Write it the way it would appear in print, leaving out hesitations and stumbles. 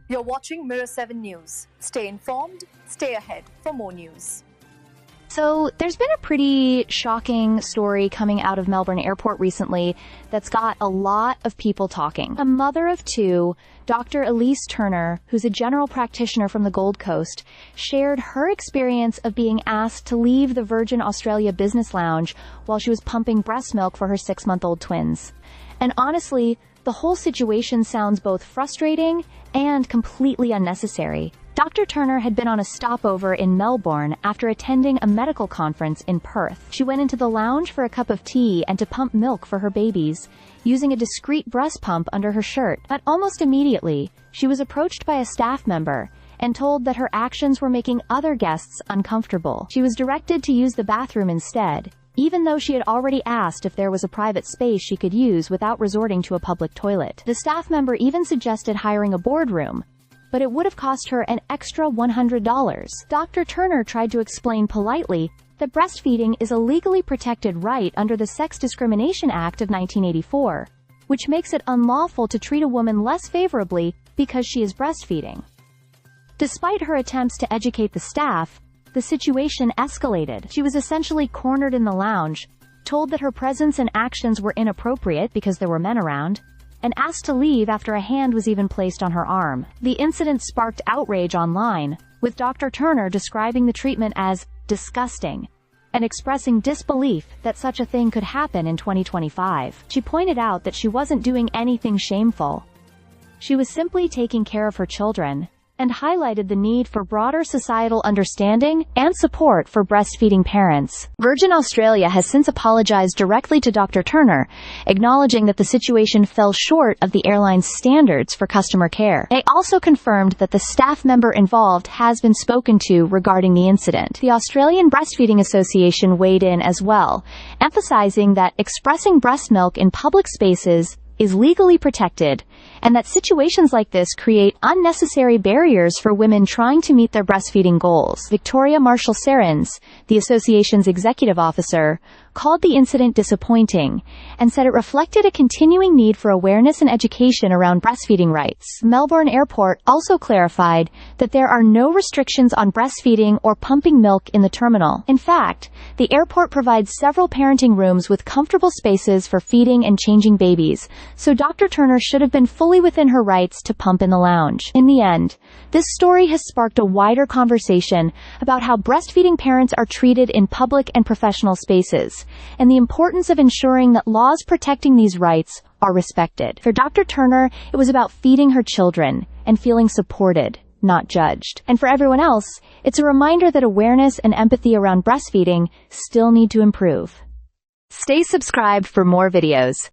You're watching Mirror 7 News. Stay informed, stay ahead for more news. So there's been a pretty shocking story coming out of Melbourne Airport recently that's got a lot of people talking. A mother of two, Dr. Elise Turner, who's a general practitioner from the Gold Coast, shared her experience of being asked to leave the Virgin Australia Business Lounge while she was pumping breast milk for her 6-month-old twins. And honestly, the whole situation sounds both frustrating and completely unnecessary. Dr. Turner had been on a stopover in Melbourne after attending a medical conference in Perth. She went into the lounge for a cup of tea and to pump milk for her babies, using a discreet breast pump under her shirt. But almost immediately, she was approached by a staff member and told that her actions were making other guests uncomfortable. She was directed to use the bathroom instead, even though she had already asked if there was a private space she could use without resorting to a public toilet. The staff member even suggested hiring a boardroom, but it would have cost her an extra $100. Dr. Turner tried to explain politely that breastfeeding is a legally protected right under the Sex Discrimination Act of 1984, which makes it unlawful to treat a woman less favorably because she is breastfeeding. Despite her attempts to educate the staff, the situation escalated. She was essentially cornered in the lounge, told that her presence and actions were inappropriate because there were men around, and asked to leave after a hand was even placed on her arm. The incident sparked outrage online, with Dr. Turner describing the treatment as disgusting and expressing disbelief that such a thing could happen in 2025. She pointed out that she wasn't doing anything shameful. She was simply taking care of her children, and highlighted the need for broader societal understanding and support for breastfeeding parents. Virgin Australia has since apologized directly to Dr. Turner, acknowledging that the situation fell short of the airline's standards for customer care. They also confirmed that the staff member involved has been spoken to regarding the incident. The Australian Breastfeeding Association weighed in as well, emphasizing that expressing breast milk in public spaces is legally protected, and that situations like this create unnecessary barriers for women trying to meet their breastfeeding goals. Victoria Marshall-Serrans, the association's executive officer, called the incident disappointing and said it reflected a continuing need for awareness and education around breastfeeding rights. Melbourne Airport also clarified that there are no restrictions on breastfeeding or pumping milk in the terminal. In fact, the airport provides several parenting rooms with comfortable spaces for feeding and changing babies, so Dr. Turner should have been fully within her rights to pump in the lounge. In the end, this story has sparked a wider conversation about how breastfeeding parents are treated in public and professional spaces, and the importance of ensuring that laws protecting these rights are respected. For Dr. Turner, it was about feeding her children and feeling supported, not judged. And for everyone else, it's a reminder that awareness and empathy around breastfeeding still need to improve. Stay subscribed for more videos.